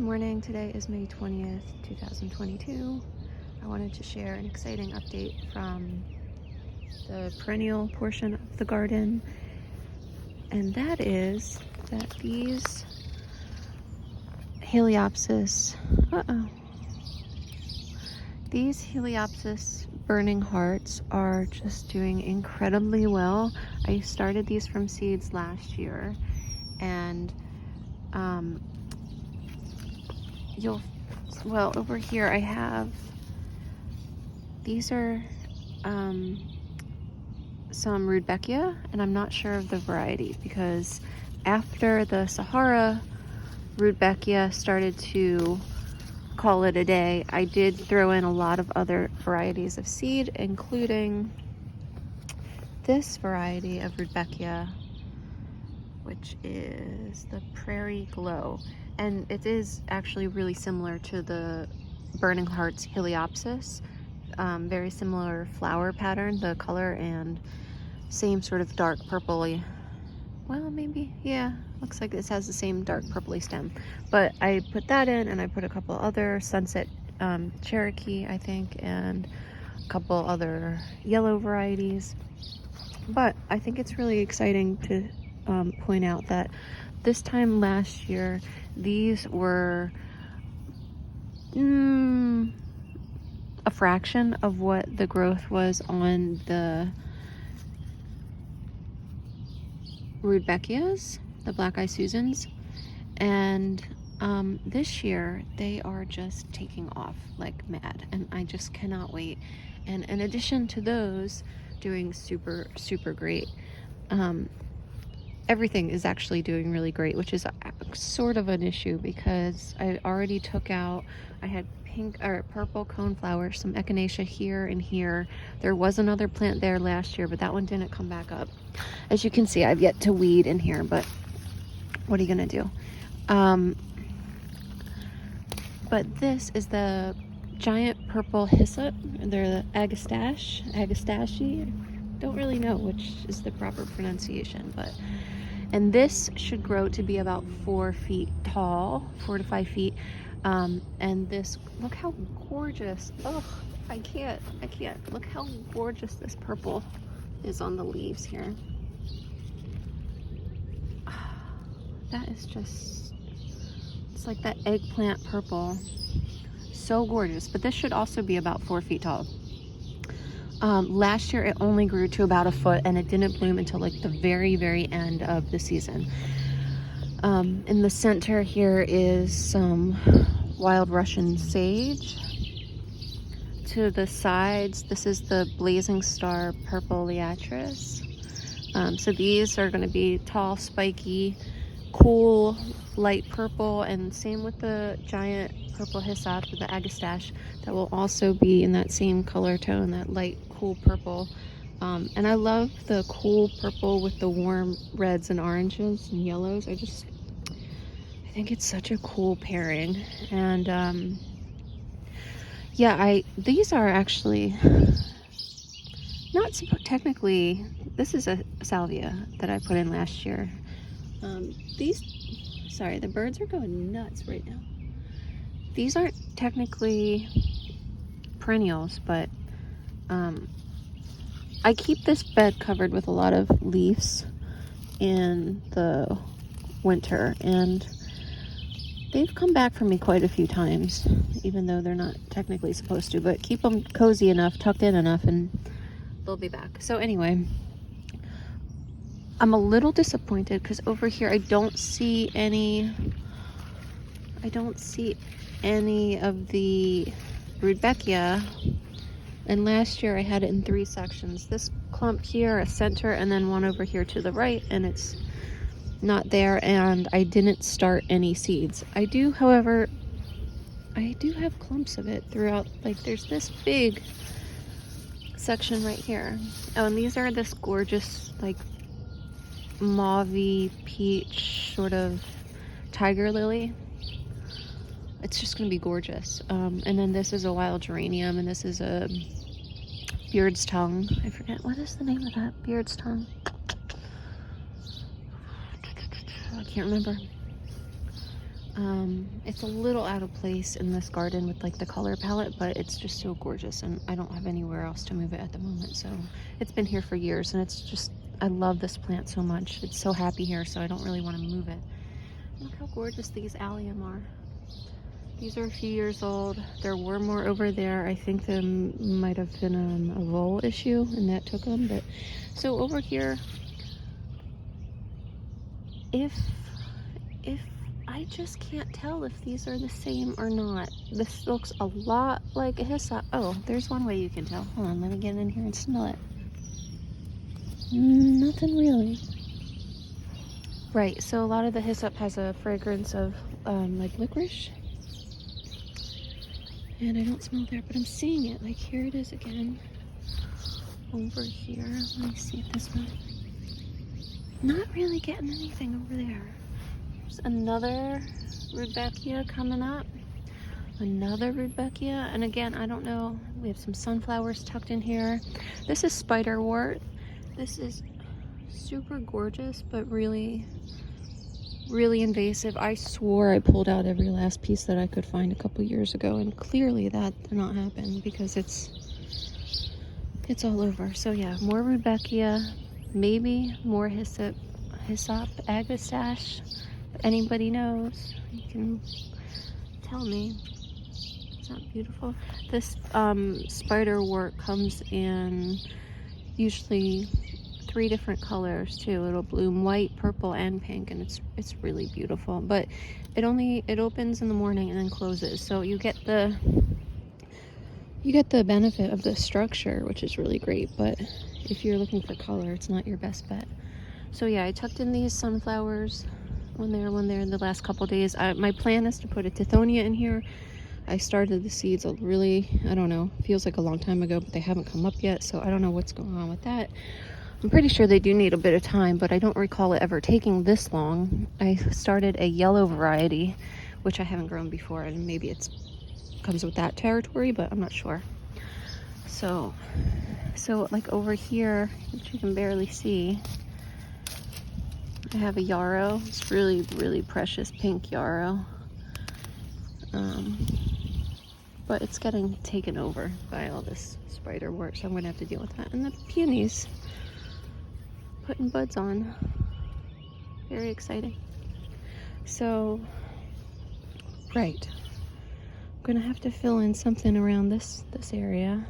morning. Today is May 20th, 2022. I wanted to share an exciting update from the perennial portion of the garden, and that is that these Heliopsis, these Heliopsis burning hearts are just doing incredibly well. I started these from seeds last year, and over here I have, these are some Rudbeckia, and I'm not sure of the variety because after the Sahara Rudbeckia started to call it a day, I did throw in a lot of other varieties of seed, including this variety of Rudbeckia, which is the Prairie Glow. And it is actually really similar to the Burning Hearts Heliopsis. Very similar flower pattern, the color, and same sort of dark purpley. Well, maybe, yeah, looks like this has the same dark purpley stem. But I put that in, and I put a couple other Sunset Cherokee, I think, and a couple other yellow varieties. But I think it's really exciting to point out that this time last year, these were a fraction of what the growth was on the Rudbeckias, the Black Eye Susans, and this year they are just taking off like mad, and I just cannot wait. And in addition to those doing super great, everything is actually doing really great, which is sort of an issue because I already took out, I had pink or purple coneflower, some echinacea here and here. There was another plant there last year, but that one didn't come back up. As you can see, I've yet to weed in here, but what are you gonna do? But this is the giant purple hyssop. They're the Agastache. Don't really know which is the proper pronunciation, but, and this should grow to be about 4 feet tall, 4 to 5 feet. And this, look how gorgeous. Oh, I can't. Look how gorgeous this purple is on the leaves here. That is just, it's like that eggplant purple. So gorgeous. But this should also be about 4 feet tall. Last year it only grew to about a foot, and it didn't bloom until like the very end of the season. In the center here is some wild Russian sage. To the sides, this is the Blazing Star Purple Liatris. So these are going to be tall, spiky, cool, light purple, and same with the giant purple hyssop, the Agastache, that will also be in that same color tone, that light, cool purple. And I love the cool purple with the warm reds and oranges and yellows. I think it's such a cool pairing. And yeah, these are actually not technically, this is a salvia that I put in last year. Sorry, the birds are going nuts right now. These aren't technically perennials, but I keep this bed covered with a lot of leaves in the winter, and they've come back for me quite a few times, even though they're not technically supposed to, but keep them cozy enough, tucked in enough, and they'll be back. So anyway, I'm a little disappointed because over here I don't see any of the Rudbeckia, and last year I had it in 3 sections. This clump here, a center, and then one over here to the right, and it's not there, and I didn't start any seeds. I do, however, I do have clumps of it throughout. Like there's this big section right here. Oh, and these are this gorgeous like mauvey peach sort of tiger lily. It's just gonna be gorgeous. And then this is a wild geranium, and this is a Beardtounge. I forget, what is the name of that? Beardtounge. I can't remember. It's a little out of place in this garden with like the color palette, but it's just so gorgeous, and I don't have anywhere else to move it at the moment. So it's been here for years, and it's just, I love this plant so much. It's so happy here, so I don't really want to move it. Look how gorgeous these allium are. These are a few years old. There were more over there. I think there might have been a vole issue, and that took them. But so over here, if I just can't tell if these are the same or not. This looks a lot like a hyssop. Oh, there's one way you can tell. Hold on, let me get in here and smell it. Nothing really. Right, so a lot of the hyssop has a fragrance of like licorice. And I don't smell there, but I'm seeing it. Like, here it is again. Over here. Let me see if this one. Not really getting anything over there. There's another Rudbeckia coming up. Another Rudbeckia. And again, I don't know. We have some sunflowers tucked in here. This is Spiderwort. This is super gorgeous, but really invasive. I swore I pulled out every last piece that I could find a couple years ago, and clearly that did not happen because it's all over. So yeah, more Rudbeckia, maybe more Hyssop, Agastache. If anybody knows, you can tell me. Is that beautiful? This Spiderwort comes in usually 3 different colors too. It'll bloom white, purple, and pink, and it's really beautiful. But it opens in the morning and then closes, so you get the benefit of the structure, which is really great. But if you're looking for color, it's not your best bet. So yeah, I tucked in these sunflowers when they're in the last couple days. My plan is to put a Tithonia in here. I started the seeds I don't know, feels like a long time ago, but they haven't come up yet, so I don't know what's going on with that. I'm pretty sure they do need a bit of time, but I don't recall it ever taking this long. I started a yellow variety, which I haven't grown before, and maybe it comes with that territory, but I'm not sure. So like over here, which you can barely see, I have a yarrow. It's really precious pink yarrow. But it's getting taken over by all this spiderwort, so I'm gonna have to deal with that. And the peonies putting buds on. Very exciting. So, right. I'm gonna have to fill in something around this area.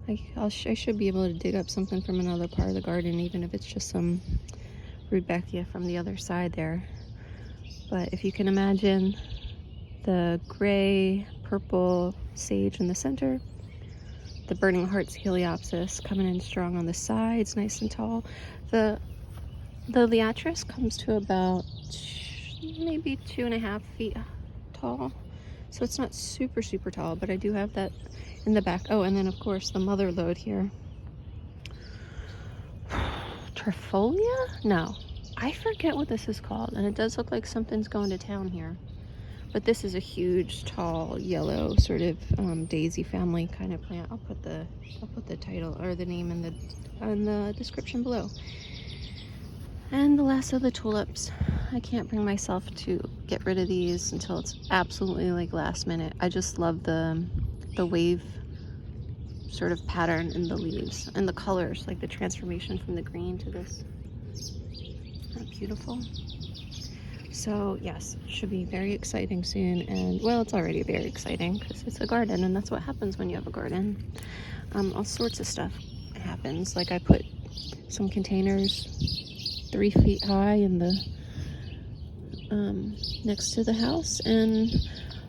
I should be able to dig up something from another part of the garden, even if it's just some Rudbeckia from the other side there. But if you can imagine the gray, purple sage in the center, the burning hearts Heliopsis coming in strong on the sides, nice and tall. The Liatris comes to about maybe 2.5 feet tall, so it's not super tall, but I do have that in the back. Oh, and then of course the mother load here. Trifolia? No, I forget what this is called, and it does look like something's going to town here. But this is a huge, tall, yellow sort of daisy family kind of plant. I'll put the title or the name in the description below. And the last of the tulips. I can't bring myself to get rid of these until it's absolutely like last minute. I just love the wave sort of pattern in the leaves and the colors, like the transformation from the green to this. Isn't that beautiful? So yes, it should be very exciting soon, and well, it's already very exciting because it's a garden, and that's what happens when you have a garden. All sorts of stuff happens. Like I put some containers 3 feet high in the next to the house, and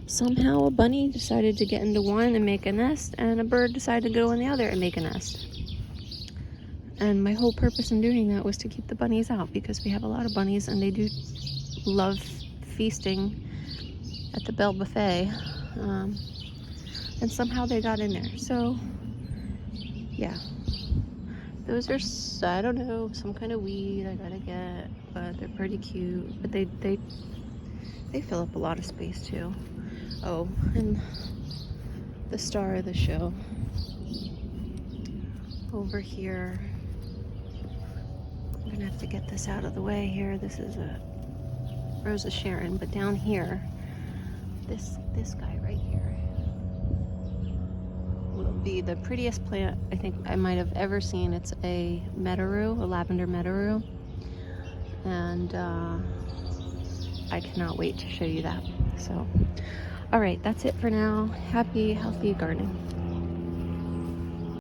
somehow a bunny decided to get into one and make a nest, and a bird decided to go in the other and make a nest. And my whole purpose in doing that was to keep the bunnies out, because we have a lot of bunnies and they do love feasting at the Bell Buffet, and somehow they got in there. So yeah, those are, I don't know, some kind of weed I gotta get, but they're pretty cute. But they fill up a lot of space too. Oh, and the star of the show over here. I'm gonna have to get this out of the way here. This is a Rosa Sharon, but down here, this guy right here will be the prettiest plant I think I might have ever seen. It's a Meadowrue, a lavender Meadowrue, and I cannot wait to show you that. So, all right, that's it for now. Happy, healthy gardening.